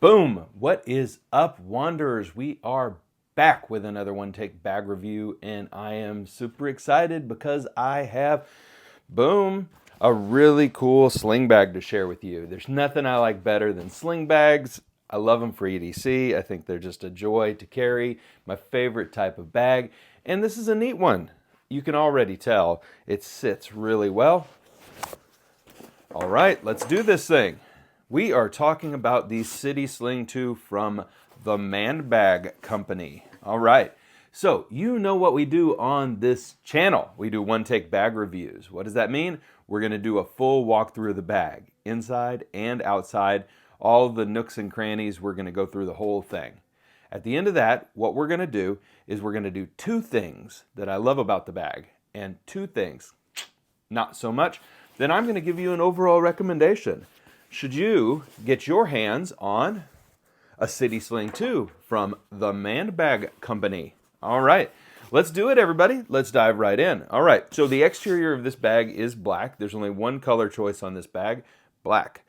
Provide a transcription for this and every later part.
Boom! What is up, Wanderers? We are back with another One Take bag review, and I am super excited because I have, boom, a really cool sling bag to share with you. There's nothing I like better than sling bags. I love them for EDC. I think they're just a joy to carry. My favorite type of bag, and this is a neat one. You can already tell it sits really well. All right, let's do this thing. We are talking about the City Sling 2 from the Man Bag Company. All right, so you know what we do on this channel. We do one take bag reviews. What does that mean? We're going to do a full walkthrough of the bag, inside and outside, all the nooks and crannies. We're going to go through the whole thing. At the end of that, what we're going to do is we're going to do two things that I love about the bag, and two things not so much. Then I'm going to give you an overall recommendation. Should you get your hands on a City Sling 2 from the Man Bag Company? All right, let's do it, everybody. Let's dive right in. All right, so the exterior of this bag is black. There's only one color choice on this bag, black.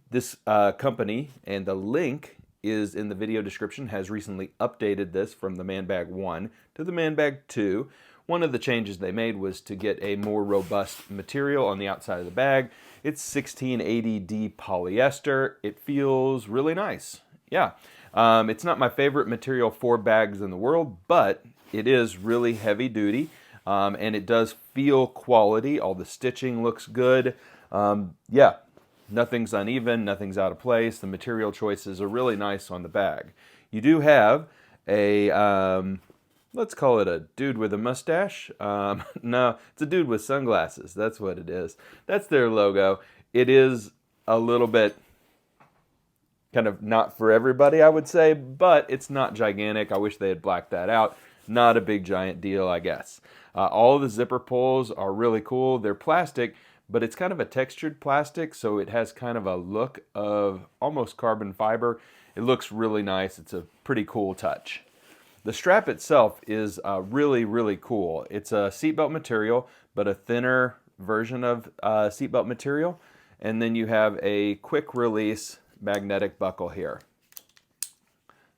This company, and the link is in the video description, has recently updated this from the Man Bag 1 to the Man Bag 2. One of the changes they made was to get a more robust material on the outside of the bag. It's 1680D polyester. It feels really nice. Yeah, it's not my favorite material for bags in the world, but it is really heavy duty, and it does feel quality. All the stitching looks good. Yeah, nothing's uneven, nothing's out of place. The material choices are really nice on the bag. You do have a let's call it a dude with a mustache. No, it's a dude with sunglasses. That's what it is. That's their logo. It is a little bit kind of not for everybody, I would say, but it's not gigantic. I wish they had blacked that out. Not a big giant deal, I guess. All of the zipper pulls are really cool. They're plastic, but it's kind of a textured plastic, so it has kind of a look of almost carbon fiber. It looks really nice. It's a pretty cool touch. The strap itself is really, really cool. It's a seatbelt material, but a thinner version of seatbelt material. And then you have a quick release magnetic buckle here.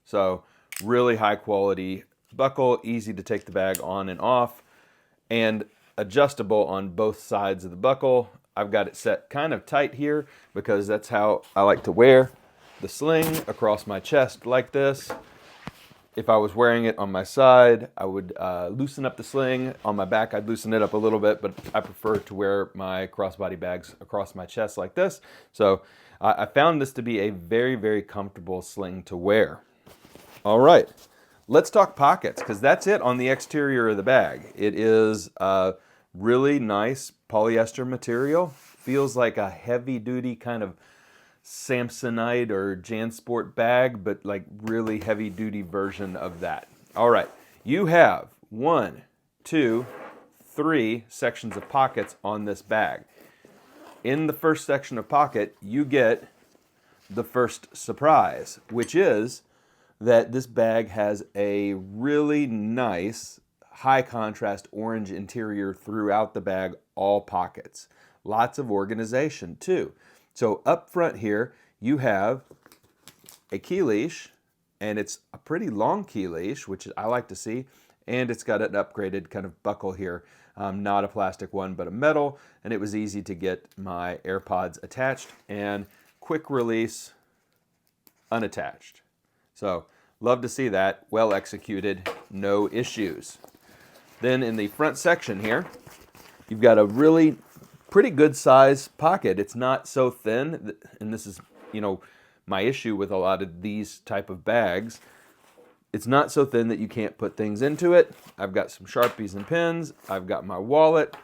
So really high quality buckle, easy to take the bag on and off, and adjustable on both sides of the buckle. I've got it set kind of tight here because that's how I like to wear the sling, across my chest like this. If I was wearing it on my side, I would loosen up the sling. On my back, I'd loosen it up a little bit, but I prefer to wear my crossbody bags across my chest like this. So I found this to be a very, very comfortable sling to wear. All right, let's talk pockets, because that's it on the exterior of the bag. It is a really nice polyester material. Feels like a heavy-duty kind of Samsonite or JanSport bag, but like really heavy duty version of that. All right, you have 1, 2, 3 sections of pockets on this bag. In the first section of pocket, you get the first surprise, which is that this bag has a really nice high contrast orange interior throughout the bag, all pockets. Lots of organization too. So up front here, you have a key leash, and it's a pretty long key leash, which I like to see, and it's got an upgraded kind of buckle here, not a plastic one, but a metal, and it was easy to get my AirPods attached, and quick release, unattached. So love to see that, well executed, no issues. Then in the front section here, you've got a really pretty good size pocket. It's not so thin, and this is, my issue with a lot of these type of bags. It's not so thin that you can't put things into it. I've got some Sharpies and pens. I've got my wallet.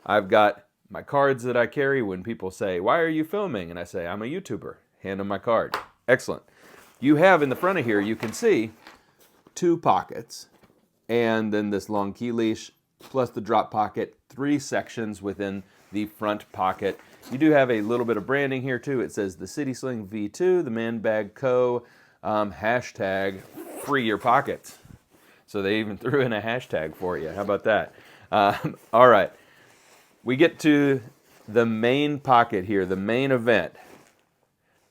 I've got my cards that I carry when people say, "Why are you filming?" And I say, "I'm a YouTuber." Hand them my card. Excellent. You have in the front of here, you can see 2 pockets, and then this long key leash, plus the drop pocket, 3 sections within the front pocket. You do have a little bit of branding here too. It says the City Sling V2, the Man Bag Co. Hashtag free your pockets. So they even threw in a hashtag for you. How about that? All right. We get to the main pocket here, the main event.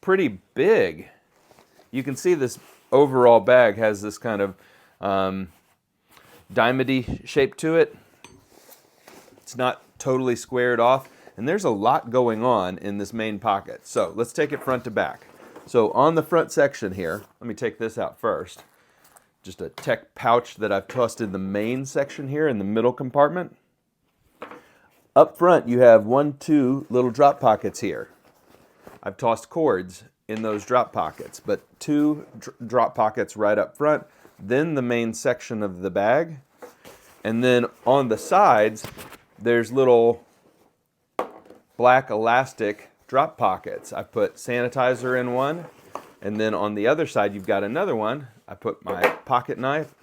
pretty big. You can see this overall bag has this kind of diamond-y shape to it. It's not totally squared off, and there's a lot going on in this main pocket. So let's take it front to back. So on the front section here, let me take this out first. Just a tech pouch that I've tossed in the main section here in the middle compartment. Up front, you have 2 little drop pockets here. I've tossed cords in those drop pockets, but 2 drop pockets right up front, then the main section of the bag, and then on the sides, there's little black elastic drop pockets. I put sanitizer in one, and then on the other side, you've got another one. I put my pocket knife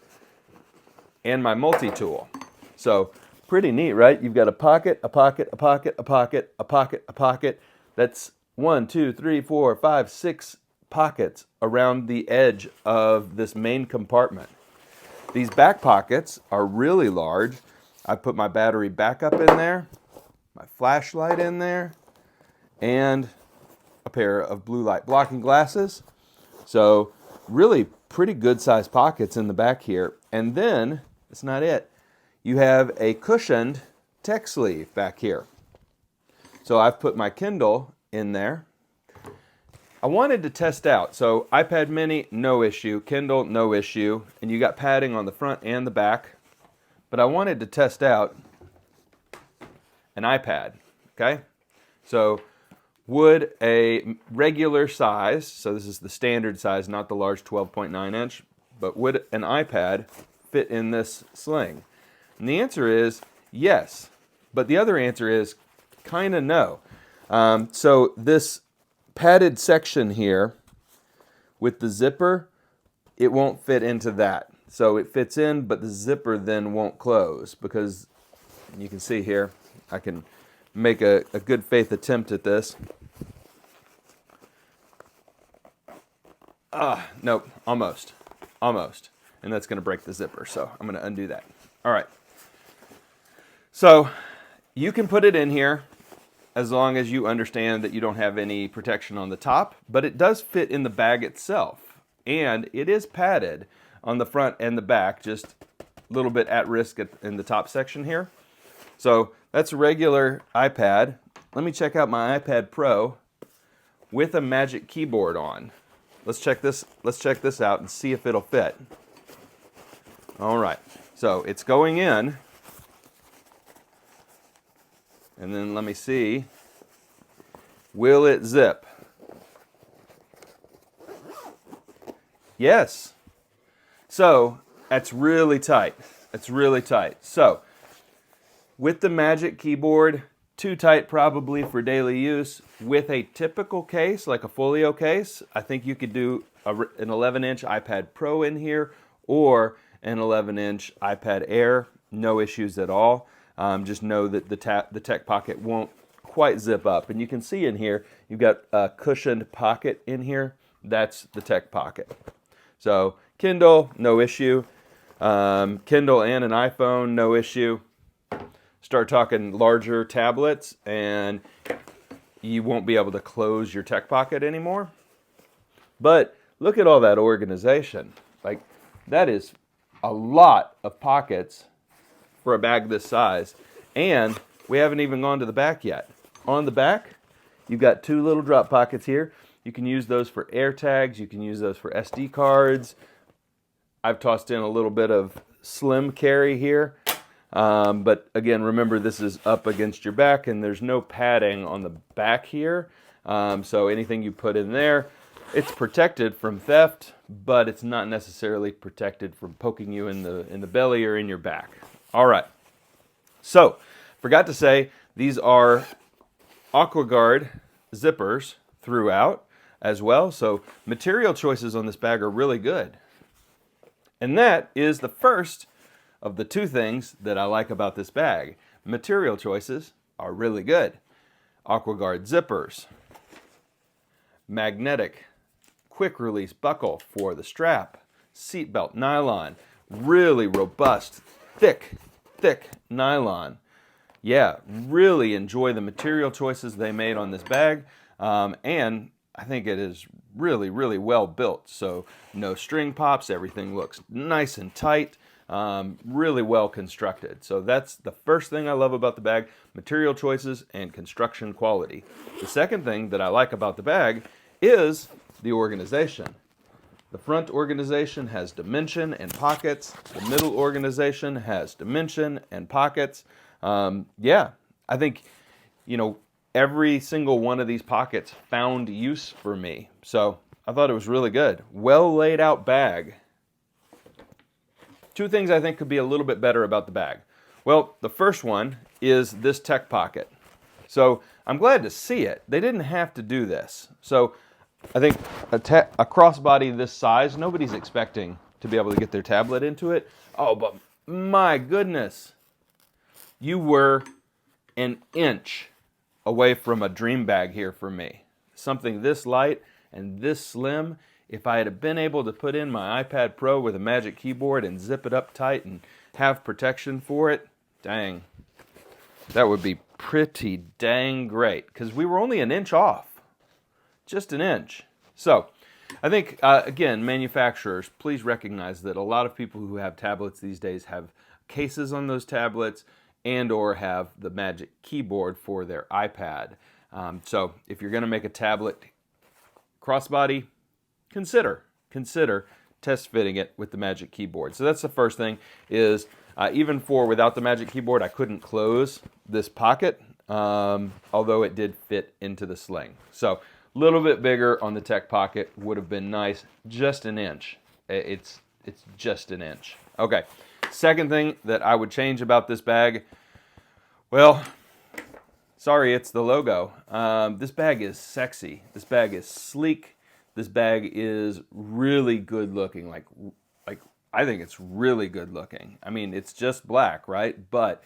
and my multi-tool. So pretty neat, right? You've got a pocket, a pocket, a pocket, a pocket, a pocket, a pocket. That's 1, 2, 3, 4, 5, 6 pockets around the edge of this main compartment. These back pockets are really large. I put my battery backup in there, my flashlight in there, and a pair of blue light blocking glasses. So really pretty good sized pockets in the back here. And then, that's not it. You have a cushioned tech sleeve back here. So I've put my Kindle in there. I wanted to test out. So iPad mini, no issue. Kindle, no issue. And you got padding on the front and the back. But I wanted to test out an iPad, okay? So would a regular size, so this is the standard size, not the large 12.9 inch, but would an iPad fit in this sling? And the answer is yes. But the other answer is kind of no. So this padded section here with the zipper, it won't fit into that. So it fits in, but the zipper then won't close because you can see here, I can make a good faith attempt at this. Nope, almost. And that's gonna break the zipper, so I'm gonna undo that. All right. So you can put it in here as long as you understand that you don't have any protection on the top, but it does fit in the bag itself. And it is padded on the front and the back, just a little bit at risk in the top section here. So that's a regular iPad. Let me check out my iPad Pro with a Magic Keyboard on. Let's check this out and see if it'll fit. All right, so it's going in. And then let me see, will it zip? Yes. So that's really tight. It's really tight. So with the Magic Keyboard, too tight probably for daily use. With a typical case, like a folio case, I think you could do an 11-inch iPad Pro in here or an 11-inch iPad Air. No issues at all. Just know that the tech pocket won't quite zip up. And you can see in here, you've got a cushioned pocket in here. That's the tech pocket. So Kindle, no issue. Kindle and an iPhone, no issue. Start talking larger tablets and you won't be able to close your tech pocket anymore. But look at all that organization. Like, that is a lot of pockets for a bag this size. And we haven't even gone to the back yet. On the back, you've got 2 little drop pockets here. You can use those for AirTags. You can use those for SD cards. I've tossed in a little bit of slim carry here. But again, remember this is up against your back and there's no padding on the back here. So anything you put in there, it's protected from theft, but it's not necessarily protected from poking you in the belly or in your back. All right. So, forgot to say, these are AquaGuard zippers throughout as well. So material choices on this bag are really good. And that is the first of the 2 things that I like about this bag. Material choices are really good. AquaGuard zippers. Magnetic quick release buckle for the strap. Seatbelt nylon. Really robust, thick nylon. Yeah, really enjoy the material choices they made on this bag. And I think it is really, really well built. So no string pops, everything looks nice and tight, really well constructed. So that's the first thing I love about the bag, material choices and construction quality. The second thing that I like about the bag is the organization. The front organization has dimension and pockets. The middle organization has dimension and pockets. Yeah, I think, every single one of these pockets found use for me. So I thought it was really good. Well laid out bag. Two things I think could be a little bit better about the bag. Well, the first one is this tech pocket. So I'm glad to see it. They didn't have to do this. So I think a crossbody this size, nobody's expecting to be able to get their tablet into it. Oh, but my goodness, you were an inch away from a dream bag here for me. Something this light and this slim. If I had been able to put in my iPad Pro with a Magic Keyboard and zip it up tight and have protection for it, dang, that would be pretty dang great, because we were only an inch off. Just an inch. So I think, again, manufacturers, please recognize that a lot of people who have tablets these days have cases on those tablets and or have the Magic Keyboard for their iPad. So if you're going to make a tablet crossbody, consider test fitting it with the Magic Keyboard. So that's the first thing is, even without the Magic Keyboard, I couldn't close this pocket, although it did fit into the sling. So a little bit bigger on the tech pocket would have been nice. Just an inch. It's just an inch. Okay. Second thing that I would change about this bag, well, sorry, it's the logo. This bag is sexy. This bag is sleek. This bag is really good looking. Like I think it's really good looking. I mean, it's just black, right? But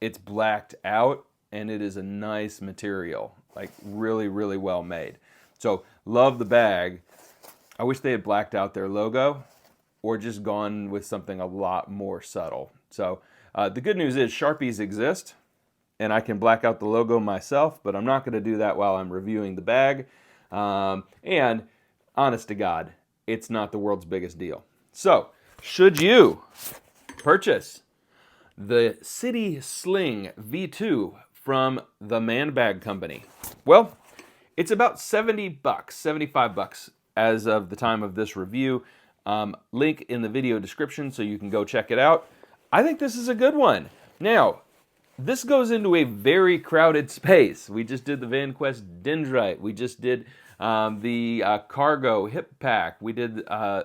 it's blacked out, and it is a nice material. Like really, really well made. So love the bag. I wish they had blacked out their logo or just gone with something a lot more subtle. So the good news is Sharpies exist, and I can black out the logo myself, but I'm not going to do that while I'm reviewing the bag. And honest to God, it's not the world's biggest deal. So should you purchase the City Sling V2 from the Man Bag Company? Well, it's about $70, $75 as of the time of this review. Link in the video description so you can go check it out. I think this is a good one. Now, this goes into a very crowded space. We just did the VanQuest Dendrite. We just did the Cargo Hip Pack. We did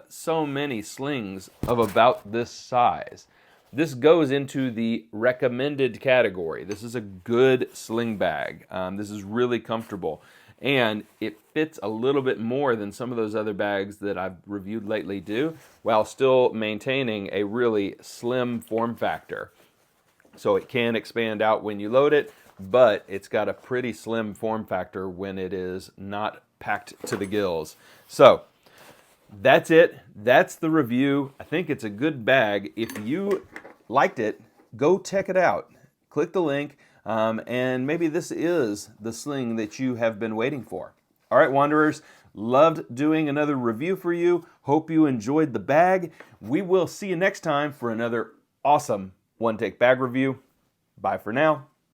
so many slings of about this size. This goes into the recommended category. This is a good sling bag. This is really comfortable. And it fits a little bit more than some of those other bags that I've reviewed lately do, while still maintaining a really slim form factor. So it can expand out when you load it, but it's got a pretty slim form factor when it is not packed to the gills. So that's it. That's the review. I think it's a good bag. If you liked it, go check it out. Click the link. And maybe this is the sling that you have been waiting for. All right, Wanderers, loved doing another review for you. Hope you enjoyed the bag. We will see you next time for another awesome one-take bag review. Bye for now.